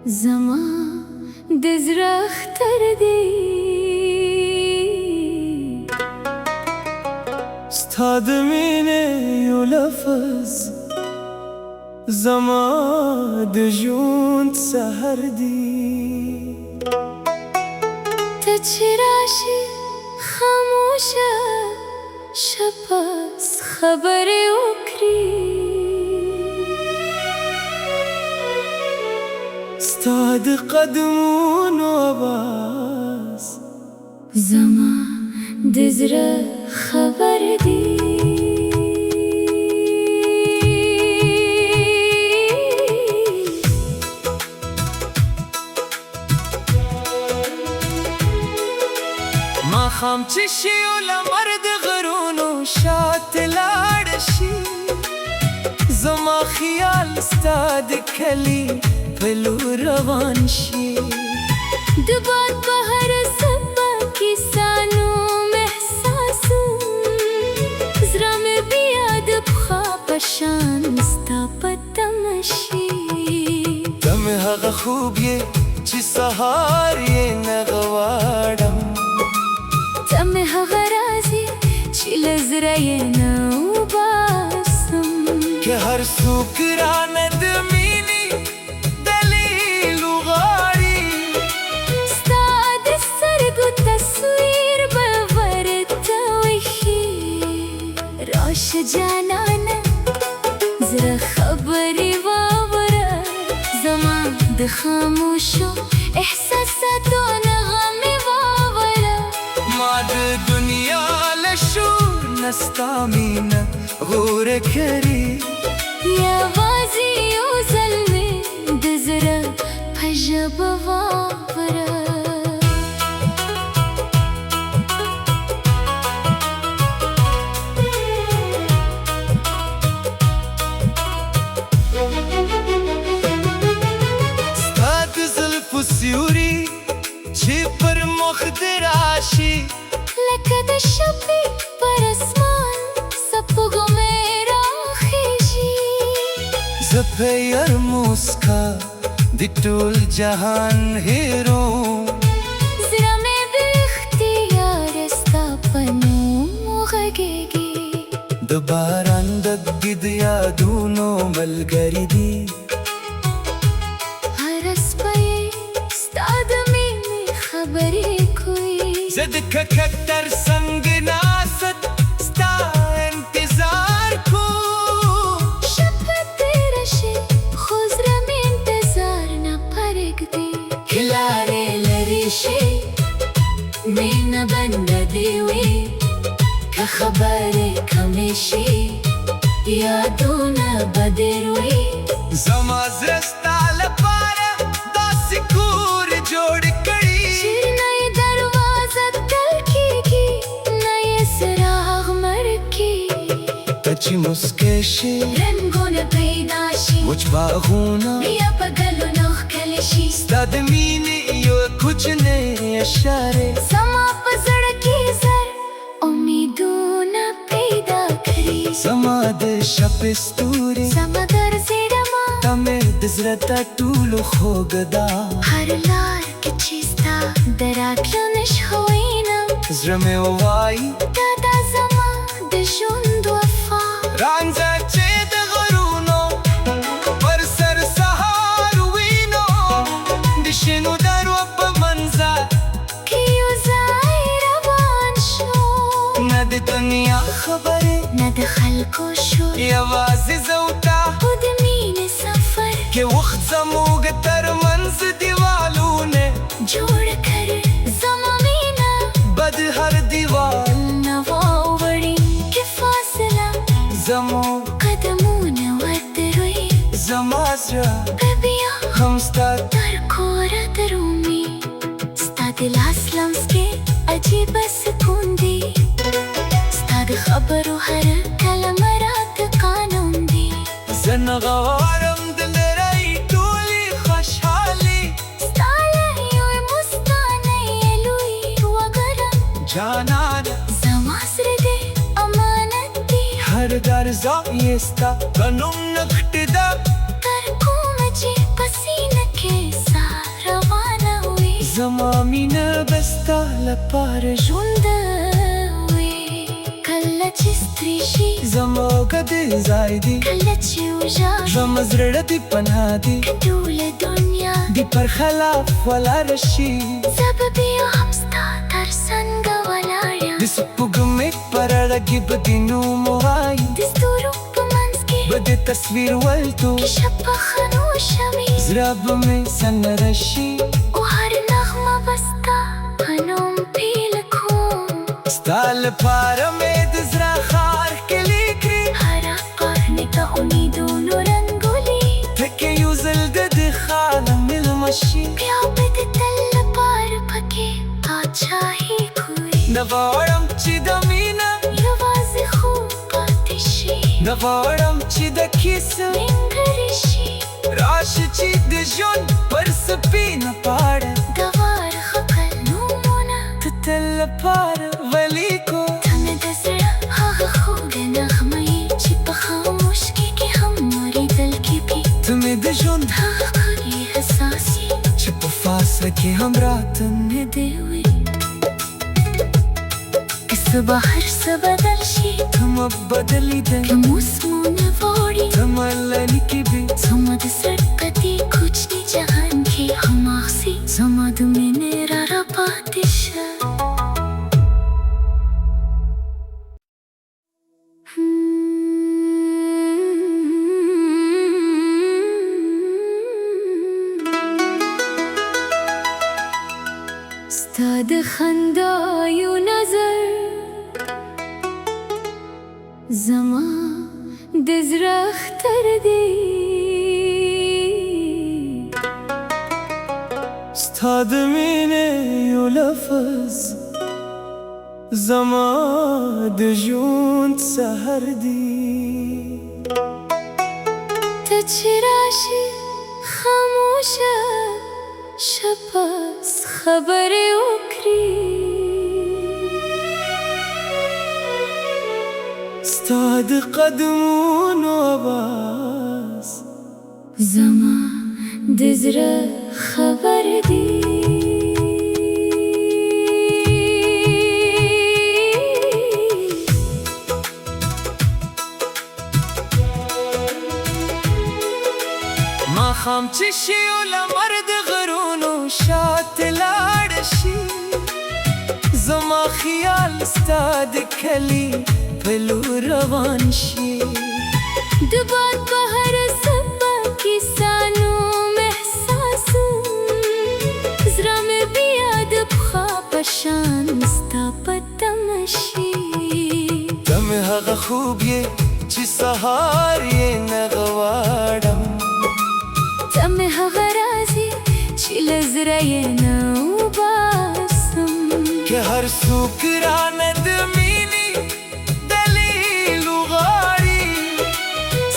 زما د زړه اختر دی ستا د مینې یو لفظ زما د ژوند سحر دی ته چې راشې خاموشه شپه خبرې وکړي ستا د قدمونو آواز زما د زړه خبر دی ماښام چې شي او لمر د غرونو شاته لاړ شي زما خیال ستا د کلي په لور روان شي د باد بهر څپه کیسانو محساسو زړه مې بیا د پخوا په شان ستا په تمه شي ته مې هغه خوب یې چې سهار یې نه غواړم ته مې هغه راز یې چې له زړه یې نه وباسم که هر څوک رانه د مینې دلیل وغواړي ستا د سترګو تصویر به ورته وښي راشه جانانه زړه خبرې واوره زما د خاموشو احساساتو نغمې واوره ما د دنیا له شور نه ستا مینه غوره کړې یوازې یو ځل مې د زړه په ژبه واوره ستا د زلفو سیوري چې پر مخ دې راشي لکه د شپې پر اسمان سپوږمۍ راخیژي زه په یار موسکا د ټول جهان هیروم زړه مې بې اختیاره ستا په نوم وغږېږي د باران دګې د یادونو ملګری دی هر شپه یې ستا د مینې خبرې کوي زه د ککک تر څنګ ناست ستا انتظار کوم شپه تېره شي خو زړه مې انتظار نه پرېږدي که لارې لرې شي مینه بنده دې وي که خبرې کمې شي یادونه به ډېر وي زما زړه ستا لپاره داسې کور جوړ کړي چې نه یې دروازه تل کېږي نه یې څراغ مړ کېږي ته چې موسکی شي رنګونه پیدا شي وچ باغونه بیا په ګلونو ښکلي شي ستا د مینې یو کوچنی اشارې زما په زړه کې زر امیدونه پیدا کړي زما د شپې ستوري زما درځېدمه ته مې د زړه تر ټولو خوږه ده هر لار کې چې ستا د راتلو نښه وینم زړه مې وایي دا دا زما د ژوند وفا رانځه چې د غرونو پر سر سهار وینو د شنو درو په منځر کې یو ځای روان شو نه د دنیا خبرې نه د خلکو شور یوازې زه او تا خو د مینې سفر که وخت زموږ تر منځ دیوالونه جوړ کړ زما مینه بد هر دیوال نه واوړي کې فاصله زموږ قدمونه ودروي زما زړه به بیا هم ستا تر کوره درومي ستا د لاس لمس کې عجیبه سکون دی ستا د خبرو هر کلمه راته قانون دی زه نه غواړم د لرۍ ټولې خوشحالي ستا له یوې مسکانۍ یې لوی وګرم جانانه زما زړه دی امانت دی هر درزا یې ستا په نوم نښتې ده تر کومه چې په سینه کې ساه لپاره ژوند وي کله چې ستړي شي زما کدې ځای دی کله چې وژاړي زما زړه دې پناه دی ټوله دنیا دې پر خلاف ولاړ شي زه به بیا هم ستا تر څنګه ولاړ یم د سپوږمۍ پر اړه کې به دې نوم ووایي د ستورو په منځ کې به دې تصویر ولټو کې شپه خاموشه وي زړه به مې سندره شي او هر نغمه به ستا په نوم پیل کوم ستا لپاره مې د زړه ښار کلي کړي هره قرنې د امیدونو رنګولي ته کې یو ځل د دې ښاره مېلمه شي بیا به د تل لپاره پکې پاچاهي کوي نه غواړم چې د مینه یوازې خوب پاتې شي نه غواړم چې د کیسه نیمګړې شي راشه چې د ژوند پر سپینه پاڼه د وار خپل نومونه ته تل لپاره ولیکو ته مې د زړه هغه خوږه نغمه یې چې په خاموشۍ کې هم اورېدل کېږي ته مې د ژوند هغه ښکلی احساس یې چې په فاصله کې هم راته نږدې وي که څه به هر څه بدل شي ته مه بدلېدل که موسمونه واوړي ته مه لرې کېږي زما د زړه په دې کوچني جهان کې هماغسې زما د مینې را پاتې شه ستا د خندایو نظر زما د زړه اختر دی ستا د مینې یو لفظ زما د ژوند سحر دی ته چې راشې خاموشه شپه خبرې وکړي ستا د قدمونو آواز زما د زړه خبر دی ماښام چې شي او لمر د غرونو شاته لاړ شي زما خیال ستا د کلي په لور روان شي د باد په هر څپه کې ستا نوم احساسوم زړه مې بیا د پخوا په شان ستا په تمه شي ته مې هغه خوب یې چې سهار یې نه غواړم ته مې هغه راز یې چې له زړه یې نه وباسم که هر څوک رانه د مینې دلیل وغواړي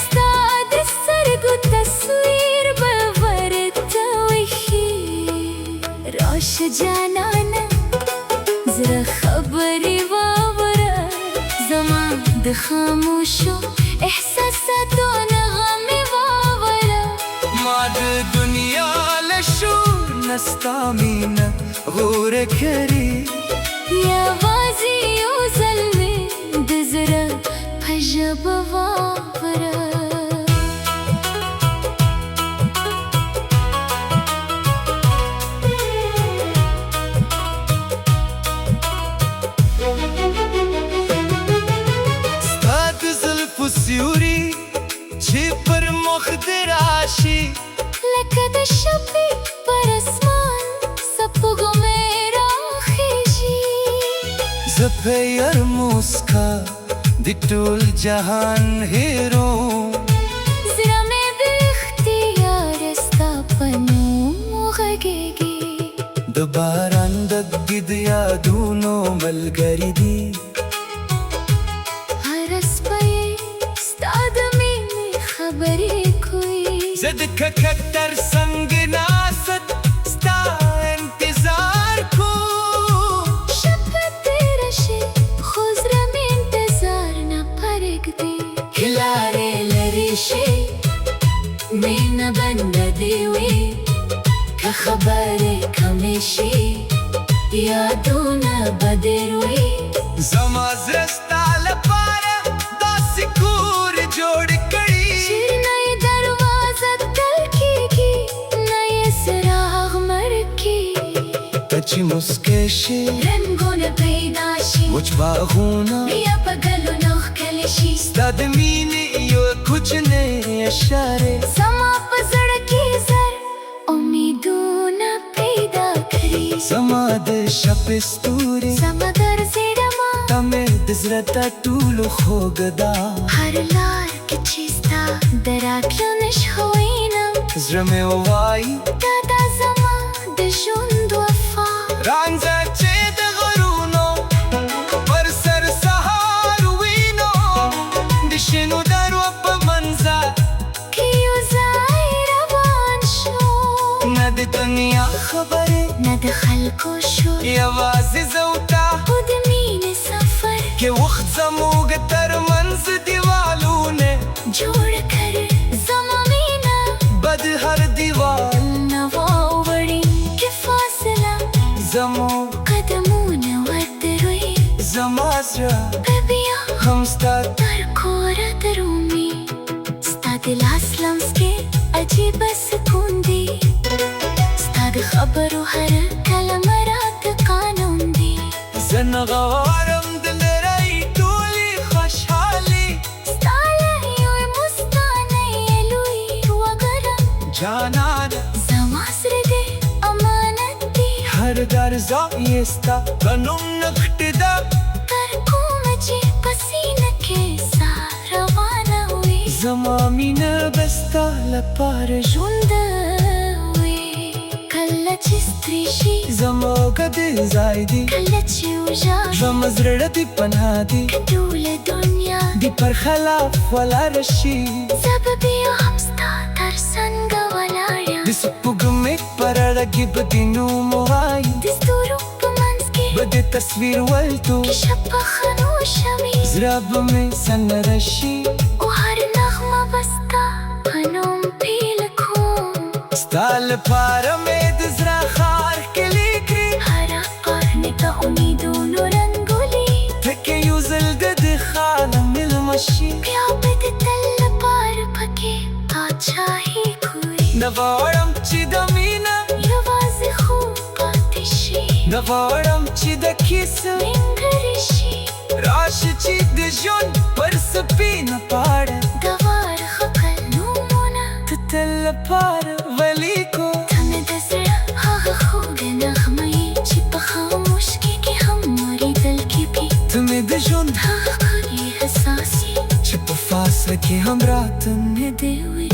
ستا د سترګو تصویر به ورته وښي راشه جانانه زړه خبرې واوره زما د خاموشو احساساتو نغمې واوره ما د دنیا له شور نه ستا مینه غوره کړې یوازې یو ځل مې د زړه په ژبه واوره ستا د زلفو سیوري چې پر مخ دې راشي لکه د شپې پر اسمان سپوږمۍ راخیژي زه په یار موسکا د ټول جهان هیروم زړه مې د اختیار ستا په نوم وغږېږي د باران دګې د یادونو ملګری دی هر شپه یې ستا د مینې خبرې کوي زه د ککک تر څنګ ناست ستا انتظار کوم شپه تېره شي خو زړه مې انتظار نه پرېږدي که لارې لرې شي مینه بنده دې وي که خبرې کمې شي یادونه به دېر وي زما زړه ستا لپاره داسې کور جوړ کړي چې نه یې دروازه تل کېږي نه یې څراغ مړ کېږي ته چې موسکی شي رنګونه پیدا شي وچ باغونه بیا په ګلونو ښکلي شي ستا د مینې یو کوچنی اشارې زما په زړه کې زر امیدونه پیدا کړي زما د شپې ستوري زما ګرځېدمه ته مې د زړه تر ټولو خوږه ده هر لار کې چې ستا د راتلو نښه وینم زړه مې وایي دا دا زما د ژوند وفا رانځه چې د غرونو پر سر سهار وینو د شنو درو په منځه کې یو ځای روان شو نه د دنیا خبرې نه د خلکو شور یوازې زه او تا خو د مینې سفر کې وخت زموږ تر منځ دیوالونه جوړ کړ زما مینه بد هر دیوال نه واوړي کې فاصله زموږ قدمونه ودروي زما زړه بیا هم ستا تر کوره درومي ستا د لاس لمس کې عجیبه سکون دی ستا د خبرو هر کلمه راته قانون دی زه نه غواړم د لرۍ ټولې خوشحالي ستا له یوې موسکانۍ یې لوی وګړم جانانه زما زړه دی امانت دی هر درزا یې ستا په نوم نښتې ده تر کومه چې په سینه کې ساه روانه وي زما مینه به ستا لپاره ژوند وي کله چې ستړي شي زموږ د ځای دی کله چې وژاړي زما زړه دې پناه دی که ټوله دنیا د پر خلاف ولاړه شي زه به بیا هم ستا تر څنګه ولاړ یم د سپوږمۍ پر اړه کې به د نوم وایي د ستورو په منځ کې به د تصویر ولټو کې شپه خاموشه وي زړه به مې سندره شي او هر نغمه به ستا په نوم پیل کوم ستا لپاره مې د زړه ښار کلي کړي هره پاڼې ته امیدونو رنګولي ته کې یو ځل د دې خاله مېلمه شي بیا به د تل لپاره پکې پاچاهي کوي نه غواړم چې د مینه یوازې خوب پاتې شي نه غواړم چې د کیسه نیمګړې شي راشه چې د ژوند پر سپینه پاڼه د وارخکل نومونه ته تل لپاره ولیکو ته مې د زړه هغه خوږه نغمه یې چې په خاموشۍ کې هم اورېدل کېږي ته مې د ژوند هغه ښکلي احساس یې چې په فاصله کې هم راته نه دی وي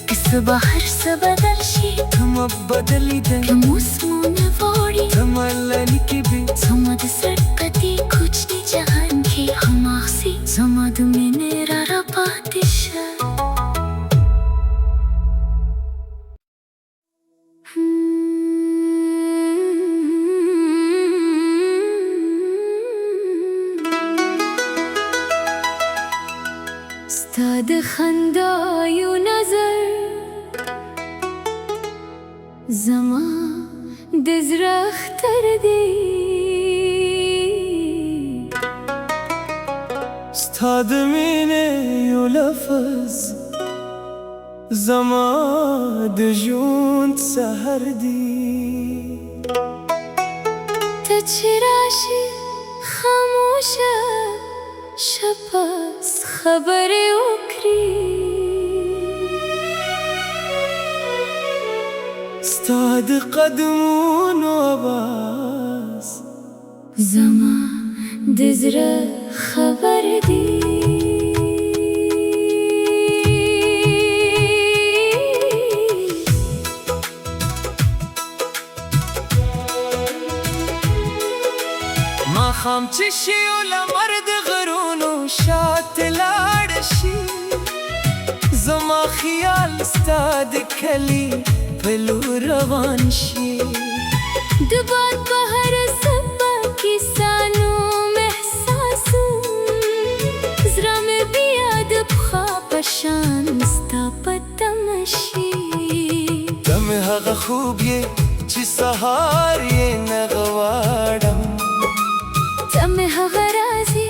که څه به هر څه بدل شي ته مه بدلیدل که موسمونه واوړي ته مه لرې کې بې زما د زړه په دې کوچني جهان کې هماغسې زما د مینې را پاتې شه ستا د خندا یو نظر زما د زړه اختر دی ستا د مینې یو لفظ زما د ژوند سحر دی ته چې راشې خاموشه شپه خبرې وکړي ستا د قدمونو آواز زما د زړه خبر دی ماښام چې شي او لمر د غرونو شاته لاړ شي زما خیال ستا د کلي په لور روان شي د باد په هر څپه کې سانوم احساسوم زړه مې بیا د پخوا په شان ستا په تمه شي ته مې هغه خوب یې چې سهار یې نغواړم ته مې هغه رازې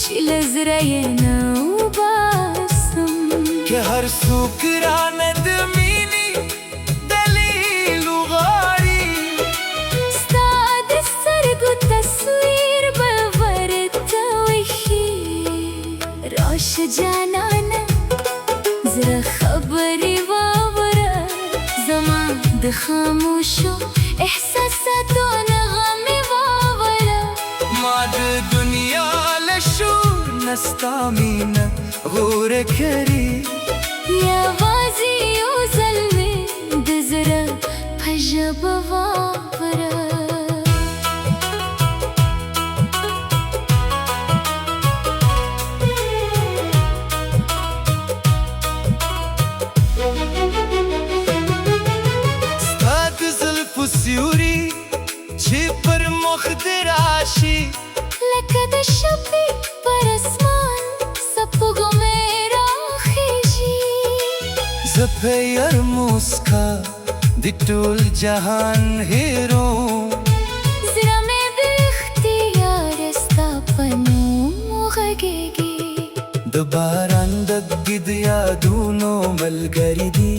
چې له زړه یې نه وباسم که هر څوک رانه د مینې دلیل وغواړي ستا د سترګو تصویر به ورته وښي راشه جانانه زړه خبرې واوره زما د خاموشو احساساتو نغمې واوره ما د دنیا له شور نه ستا مینه غوره کړې یوازې یو ځل مې د زړه په ژبه واوره سیوري چې پر مخ دې راشي لکه د شپې پر اسمان سپوږمۍ راخیژي زه په یار موسکا د ټول جهان هیروم زړه مې بې اختیاره ستا په نوم وغږېږي د باران دګې د یادونو ملګري دي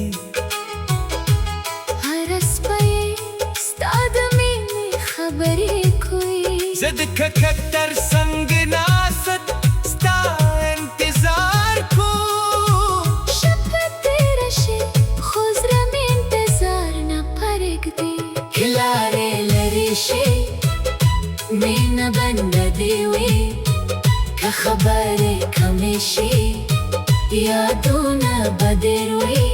زه د ککک تر څنګ ناست ستا انتظار کوم شپه تېره شي خو زړه مې انتظار نه پرېږدي که لارې لرې شي مینه بنده دې وي که خبرې کمې شي یادونه به ډېر وي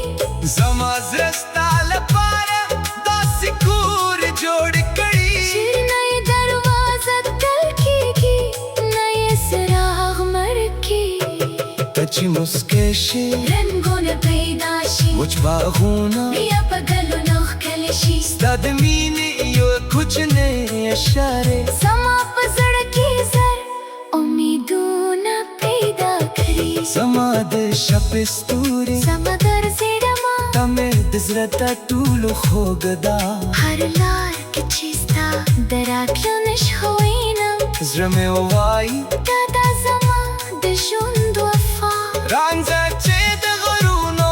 زما زړه ستا لپاره داسې کور جوړ کړي چې مسکې شي رنګونه پیدا شي وچ باغونه بیا په ګلونو ښکلي شي ستا د مینې یو کوچنی اشارې زما په زړه کې زر امیدونه پیدا کړي زما د شپې ستوري زما ګرځېدمه ته مې د زړه تر ټولو خوږه ده هر لار کې چې ستا د راتلو نښه وینم زړه مې وایي دا زما د ژوند وفا رانځه چې د غرونو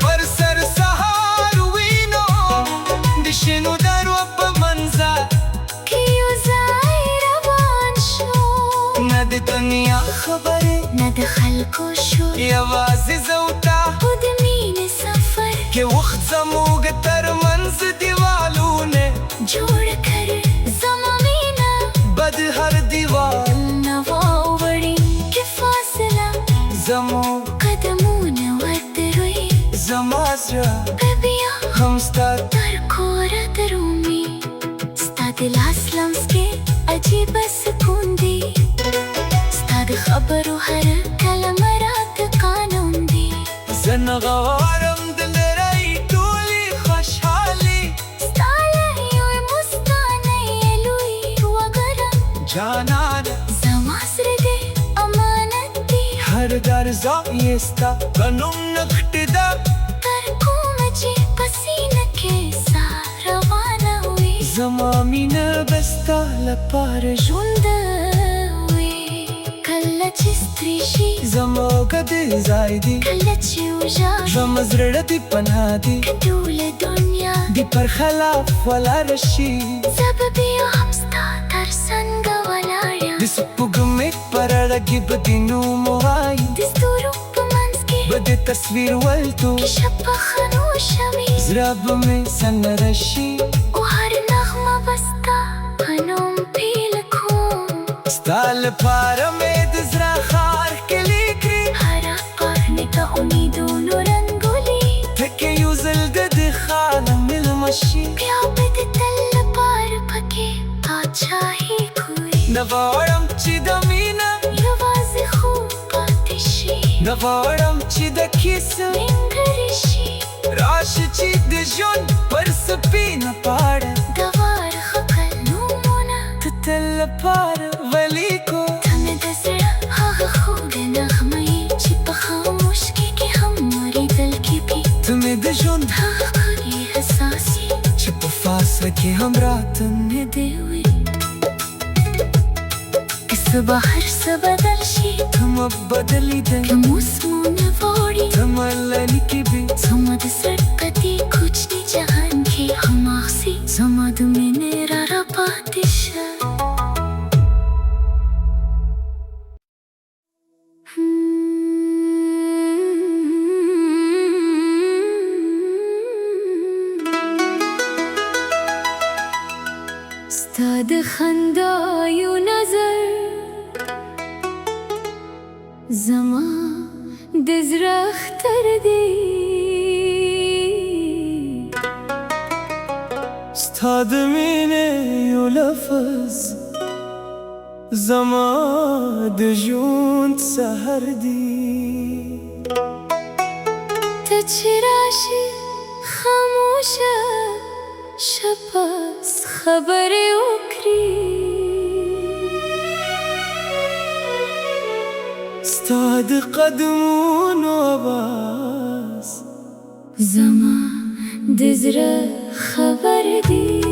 پر سر سهار وینو د شنو درو په منځر کې یو ځای روان شو نه د دنیا خبرې نه د خلکو شور یوازې زه او تا خو د مینې سفر کې وخت زموږ تر منځ دیوالونه جوړ کړ زما مینه بد هر دیوال نه واوړي کې فاصله زموږ قدمونه ورته روي زما زړه به بیا هم ستا تر کوره درومي ستا د لاس لمس کې عجیبه سکون دی ستا د خبرو هر کلمه راته قانون دی زه نه غواړم د لرۍ ټولې خوشحالي ستا له یوې مسکانۍ یې لوی وګرم جانانه زما زړه دی امانت دی هر درزا یې ستا په نوم نغښتې ده تر کومه چې په سینه کې ساه روانه وي زما مینه به ستا لپاره ژوند وي کله چې ستړي شي زموږ د ځای دی کله چې وژاړي زما زړه دې پناه دی که ټوله دنیا د پر خلاف ولاړه شي زه به بیا هم ستا تر څنګه ولاړ یم د سپوږمۍ پر اړه کې به دې نوم وایي د ستورو په منځ کې به د تصویر ولتو کې شپه خاموشه وي زړه به مې سندره شي او هر نغمه به ستا په نوم پیل کوم ستا لپاره مې د زړه ښار ښکلي کړي هره قرنې ته امیدونو رنګولي ته کې یو ځل د دې ښاره مېلمه شي بیا به د تل لپاره پکې پاچاهي کوي نه غواړم چې د مینه یوازې خوب پاتې شي نه غواړم چې د کیسه نیمګړې شي راشه چې د ژوند پر سپینه پاڼه د وارخه کلمونه ته تل لپاره ولیکو ته مې د زړه هغه خوږه نغمه یې چې په خاموشۍ کې هم اورېدل کېږي ته مې د ژوند هغه ښکلي احساس یې چې په فاصله کې هم راته نه دی وی که سبا هر څه بدل شي ته مه بدلېدی که موسمونه واړي ته مه لرې کېږي زما د زړه په دې کوچني جهان کې هماغسې زما د مینې را پاتې شه ستا د خندایو نظر زما د زړه اختر دی ستا د مینې یو لفظ زما د ژوند سحر دی ته چې راشې خاموشه شپس خبرې وکړي ستا د قدمونو آواز زما د زړه خبر دی